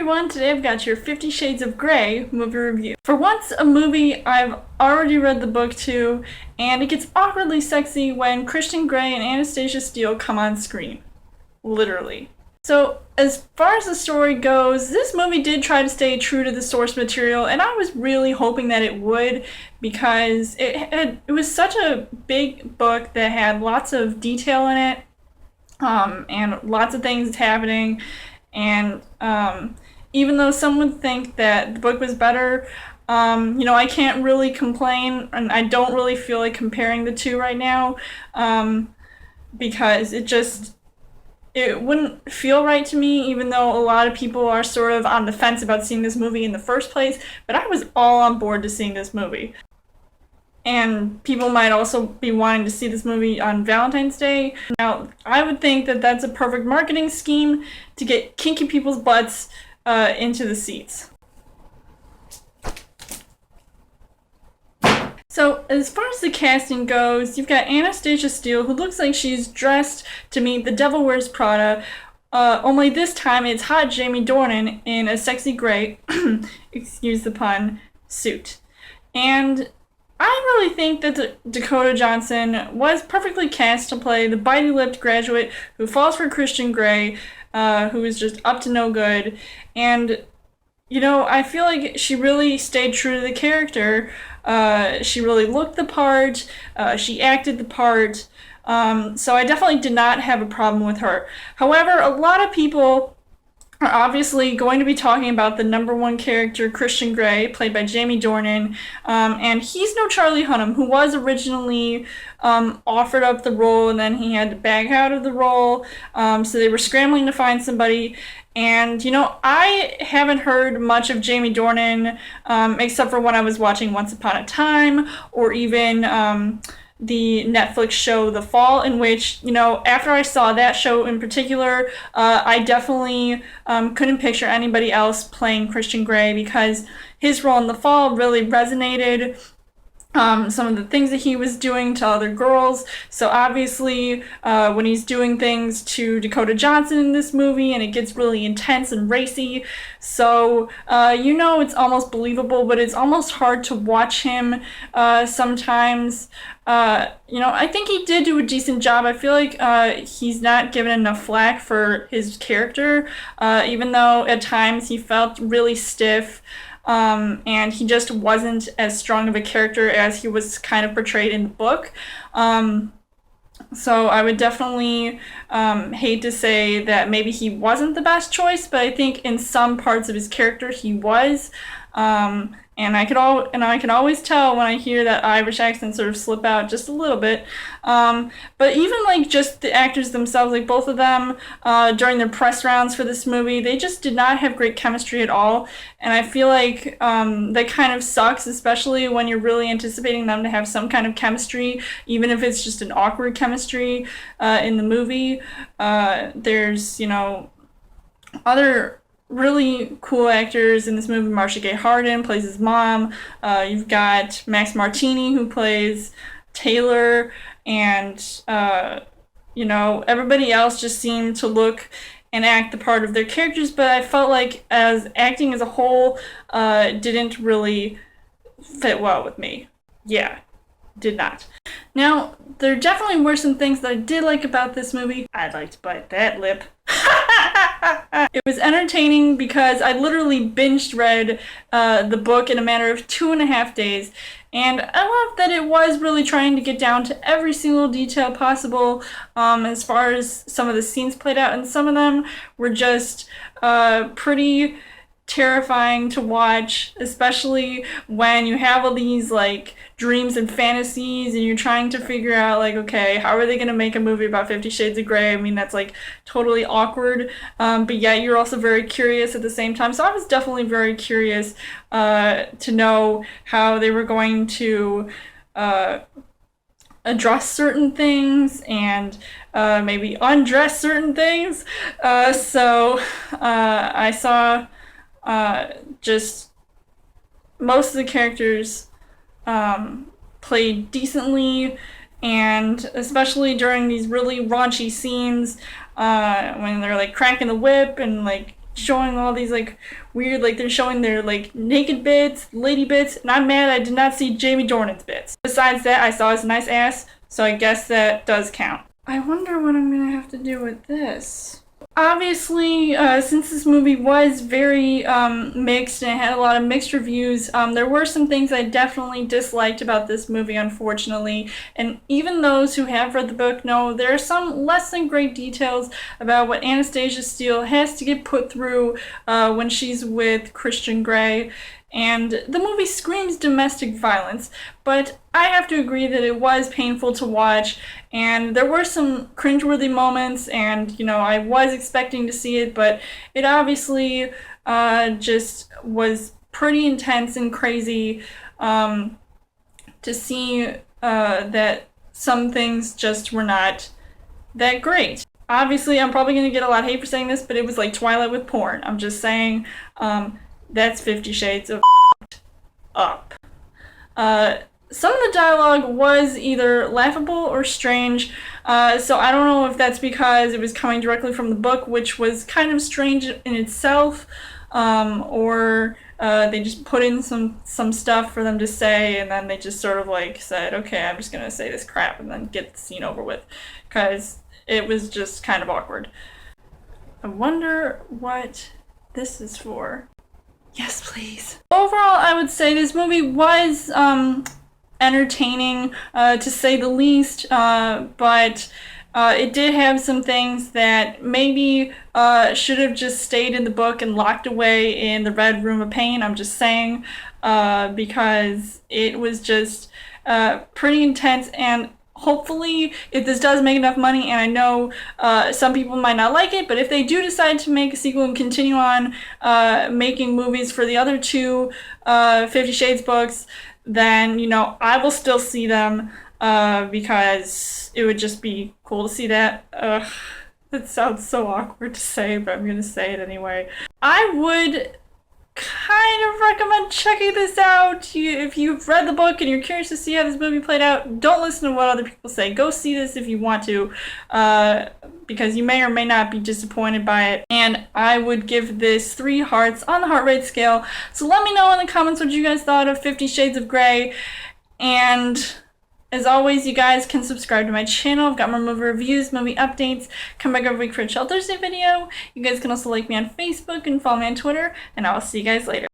everyone, today I've got your 50 Shades of Grey movie review. For once, a movie I've already read the book to, and it gets awkwardly sexy when Christian Grey and Anastasia Steele come on screen. Literally. So, as far as the story goes, this movie did try to stay true to the source material, and I was really hoping that it would, because it was such a big book that had lots of detail in it, and lots of things happening. And even though some would think that the book was better, I can't really complain, and I don't really feel like comparing the two right now, because it wouldn't feel right to me, even though a lot of people are sort of on the fence about seeing this movie in the first place, but I was all on board to seeing this movie. And people might also be wanting to see this movie on Valentine's Day. Now, I would think that that's a perfect marketing scheme to get kinky people's butts into the seats. So, as far as the casting goes, you've got Anastasia Steele, who looks like she's dressed to meet The Devil Wears Prada, only this time it's hot Jamie Dornan in a sexy gray, excuse the pun, suit. And I really think that Dakota Johnson was perfectly cast to play the bitey-lipped graduate who falls for Christian Grey, who is just up to no good. And, I feel like she really stayed true to the character. She really looked the part. She acted the part. So I definitely did not have a problem with her. However, a lot of people are obviously going to be talking about the number one character, Christian Grey, played by Jamie Dornan, and he's no Charlie Hunnam, who was originally offered up the role, and then he had to back out of the role, so they were scrambling to find somebody. And, I haven't heard much of Jamie Dornan, except for when I was watching Once Upon a Time, or even the Netflix show The Fall, in which, after I saw that show in particular, I definitely couldn't picture anybody else playing Christian Grey, because his role in The Fall really resonated. Some of the things that he was doing to other girls. So obviously, when he's doing things to Dakota Johnson in this movie, and it gets really intense and racy, so it's almost believable, but it's almost hard to watch him sometimes. I think he did do a decent job. I feel like he's not given enough flack for his character, even though at times he felt really stiff. And he just wasn't as strong of a character as he was kind of portrayed in the book. So I would definitely hate to say that maybe he wasn't the best choice, but I think in some parts of his character he was. And I can always tell when I hear that Irish accent sort of slip out just a little bit. But even like just the actors themselves, like both of them during their press rounds for this movie, they just did not have great chemistry at all. And I feel like that kind of sucks, especially when you're really anticipating them to have some kind of chemistry, even if it's just an awkward chemistry in the movie. There's, other really cool actors in this movie. Marcia Gay Harden plays his mom. You've got Max Martini, who plays Taylor, and everybody else just seemed to look and act the part of their characters, but I felt like as acting as a whole didn't really fit well with me. Yeah, did not. Now, there definitely were some things that I did like about this movie. I'd like to bite that lip. It was entertaining because I literally read the book in a matter of 2.5 days, and I love that it was really trying to get down to every single detail possible as far as some of the scenes played out, and some of them were just pretty terrifying to watch, especially when you have all these like dreams and fantasies and you're trying to figure out like, okay, how are they going to make a movie about 50 Shades of Grey? I mean, that's like totally awkward, but yet you're also very curious at the same time. So I was definitely very curious to know how they were going to address certain things and maybe undress certain things. So I saw just most of the characters played decently, and especially during these really raunchy scenes when they're like cracking the whip and like showing all these like weird, like they're showing their like naked bits, lady bits, and I'm mad I did not see Jamie Dornan's bits. Besides that, I saw his nice ass, so I guess that does count. I wonder what I'm gonna have to do with this. Obviously, since this movie was very mixed and it had a lot of mixed reviews, there were some things I definitely disliked about this movie, unfortunately. And even those who have read the book know there are some less than great details about what Anastasia Steele has to get put through when she's with Christian Grey. And the movie screams domestic violence, but I have to agree that it was painful to watch, and there were some cringeworthy moments, and, you know, I was expecting to see it, but it obviously just was pretty intense and crazy to see that some things just were not that great. Obviously, I'm probably going to get a lot of hate for saying this, but it was like Twilight with porn. I'm just saying, that's 50 Shades of up. Some of the dialogue was either laughable or strange, so I don't know if that's because it was coming directly from the book, which was kind of strange in itself, or they just put in some stuff for them to say, and then they just sort of like said, okay, I'm just gonna say this crap and then get the scene over with, because it was just kind of awkward. I wonder what this is for. Yes, please. Overall, I would say this movie was entertaining, to say the least, but it did have some things that maybe should have just stayed in the book and locked away in the Red Room of Pain. I'm just saying, because it was just pretty intense, and hopefully, if this does make enough money, and I know some people might not like it, but if they do decide to make a sequel and continue on making movies for the other two 50 Shades books, then, you know, I will still see them because it would just be cool to see that. That sounds so awkward to say, but I'm going to say it anyway. I would kind of recommend checking this out. If you've read the book and you're curious to see how this movie played out, don't listen to what other people say. Go see this if you want to, because you may or may not be disappointed by it. And I would give this 3 hearts on the heart rate scale. So let me know in the comments what you guys thought of 50 Shades of Grey. And as always, you guys can subscribe to my channel. I've got more movie reviews, movie updates. Come back every week for a Chill Thursday video. You guys can also like me on Facebook and follow me on Twitter. And I'll see you guys later.